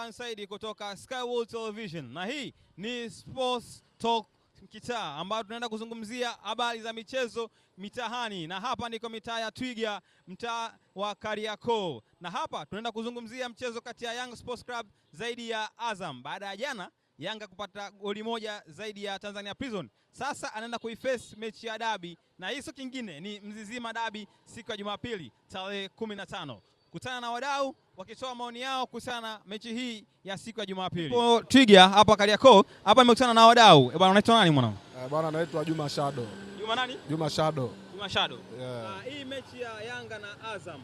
Ramadhani Saidi kutoka Skyworld Television, na hii ni Sports Talk Kitaa, ambapo tunaenda kuzungumzia habari za michezo mitahani, na hapa ndiko mitaa ya Twiga, mtaa wa Kariakoo, na hapa tunaenda kuzungumzia mchezo kati ya Young Sports Club zaidi ya Azam. Baada ya jana Yanga kupata goli moja zaidi ya Tanzania Prison, sasa anaenda kuiface mechi ya dabi, na hizo kingine ni Mzizima dabi siku ya Jumapili tarehe 15. Kutana na wadau wakitoa maoni yao kuhusiana na mechi hii ya siku ya Jumapili. Kwa Twiga hapa Kariakoo, hapa nimekutana na wadau. Bwana unaitwa nani mwanangu? Bwana naitwa Juma Shado. Juma nani? Juma Shado. Juma Shado. Yeah. Hii mechi ya Yanga na Azam,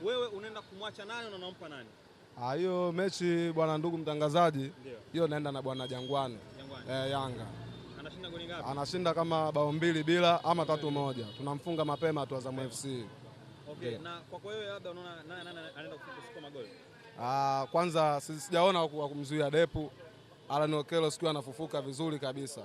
wewe unaenda kumwacha nani na unampa nani? Hiyo mechi bwana ndugu mtangazaji, hiyo naenda na bwana Jangwani. Yanga. Anashinda goli ngapi? Anashinda kama bao 2 bila ama 3-1. Tunamfunga mapema tu Azam FC. Okay, na kwa wewe labda unaona nani anaenda kufunga magoli? Kwanza sijaona wa kumzuia Depu. Alan Okello siku anafufuka vizuri kabisa.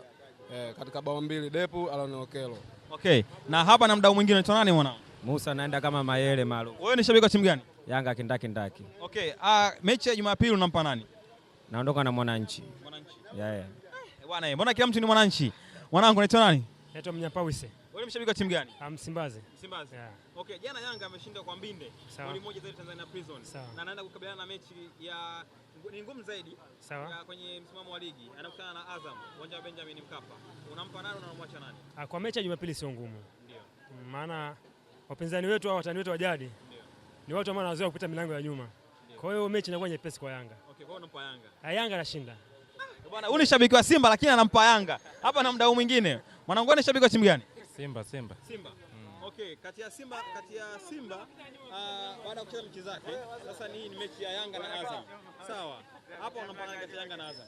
Katika bao 2 Depu, Alan Okello. Okay, na hapa na mdau mwingine unaitwa nani mwanangu? Musa naenda kama Mayele maalum. Wewe ni shabiki wa timu gani? Yanga kindaki. Okay, mechi ya Jumapili unampa nani? Naondoka na Mwananchi. Mwananchi. Yeah. Bwana, mbona kila mtu ni Mwananchi? Mwanangu unaitwa nani? Naitwa Mnyapawise. Wewe ni mshabiki wa timu gani? Msimbazi. Msimbazi. Yeah. Okay, jana Yanga ameshinda kwa mbinde goli moja zaidi Tanzania Prison. Na anaenda kukabiliana na mechi ya ni ngumu zaidi kwenye msimamo wa ligi. Anakutana na Azam, uwanja wa Benjamin Mkapa. Unampa nani na unamwacha nani? Kwa mechi ya Jumapili sio ngumu. Ndio. Maana wapinzani wetu au watani wetu wa jadi ni watu ambao wanazoea kupita milango ya nyuma. Kwa hiyo mechi inakuwa nyepesi kwa Yanga. Okay, kwa hiyo unampa Yanga. Yanga anashinda. Bwana, huyu ni shabiki wa Simba lakini anampa Yanga. Hapa na mdau mwingine. Mwanangu ni shabiki wa timu gani? Simba. Okay, kati ya Simba baada ya kucheza mechi zake, sasa ni mechi ya Yanga na Azam. Sawa. Hapa unampa nani kati ya Yanga na Azam?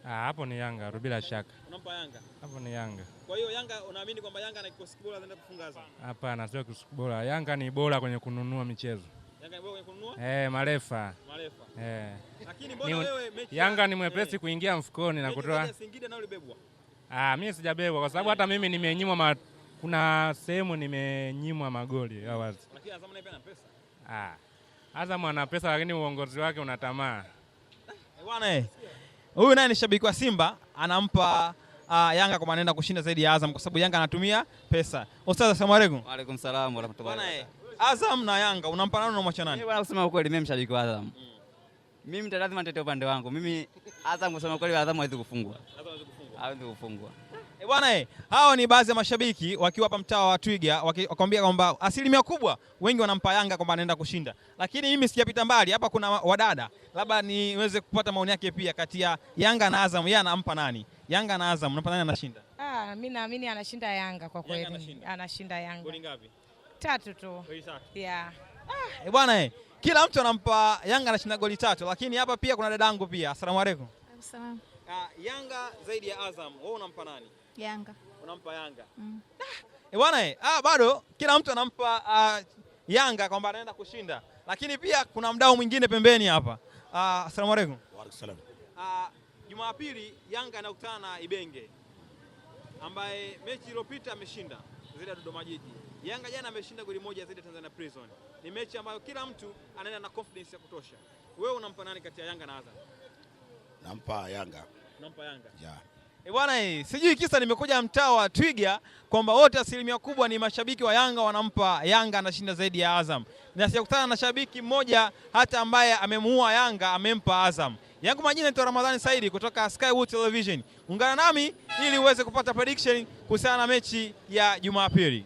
Hapo ni Yanga, bila shaka. Unampa Yanga? Hapo ni Yanga. Kwa hiyo Yanga unaamini kwamba Yanga na kikosi bora anaenda kufunga Azam? Hapana, sio kikosi bora. Yanga ni bora kwenye kununua michezo. Yanga ni bora kwenye kununua? Marefa. Lakini mbona wewe mechi Yanga ni mwepesi kuingia mfukoni na kutoa. Singida na ulibebwa? Mimi sijabebwa kwa sababu hata mimi nimenyimwa kuna sehemu nimenyimwa magoli wazi. Lakini Azam naye ana pesa. Azam ana pesa lakini uongozi wake una tamaa. Bwana, huyu naye ni shabiki wa Simba, anampa Yanga kwa anaenda kushinda zaidi ya Azam kwa sababu Yanga anatumia pesa. Ustaz, asalamu alaykum. Wa alaykum salaam wa rahmatullahi. Bwana, Azam na Yanga unampa nani na unamwacha nani? Bwana, kusema ukweli mimi mshabiki wa Azam. Mimi lazima nitetee upande wangu. Mimi Azam, kusema ukweli, Azam hawezi kufungwa. Hawezi kufungwa. Bwana, hao ni baadhi ya mashabiki wakiwa hapa mtaa wa Twiga wakwambia kwamba asilimia kubwa wengi wanampa Yanga kwamba anaenda kushinda. Lakini mimi sijapita mbali, hapa kuna wadada. Labda niweze kupata maoni yake pia kati ya Yanga na Azam, yeye anampa nani? Yanga na Azam unampa nani anashinda? Mimi naamini anashinda Yanga kwa kweli. Anashinda Yanga. Goli ngapi? 3 tu. Goli 3. Yeah. Bwana, kila mtu anampa Yanga anashinda goli 3, lakini hapa pia kuna dadangu pia. Asalamu alaykum. Asalamu. Yanga zaidi ya Azam, wewe unampa nani? Yanga. Unampa Yanga. Bwana, bado kila mtu anampa Yanga kwamba anaenda kushinda. Lakini pia kuna mdau mwingine pembeni hapa. Asalamu alaykum. Wa alaykum salaam. Jumapili Yanga anakutana na Ibenge ambaye mechi iliyopita ameshinda zile Dodoma Jiji. Yanga jana ameshinda goli moja zile Tanzania Prison. Ni mechi ambayo kila mtu anaenda na confidence ya kutosha. Wewe unampa nani kati ya Yanga na Azam? Nampa Yanga. Nampa Yanga. Yeah. Bwana, sijui kisa nimekuja mtaa wa Twiga kwamba wote asilimia kubwa ni mashabiki wa Yanga wanampa Yanga anashinda zaidi ya Azam. Na sijakutana na shabiki mmoja hata ambaye amemuua Yanga amempa Azam. Yangu majina ni Ramadhani Saidi kutoka Skyworld Television. Ungana nami ili uweze kupata prediction kuhusiana na mechi ya Jumapili.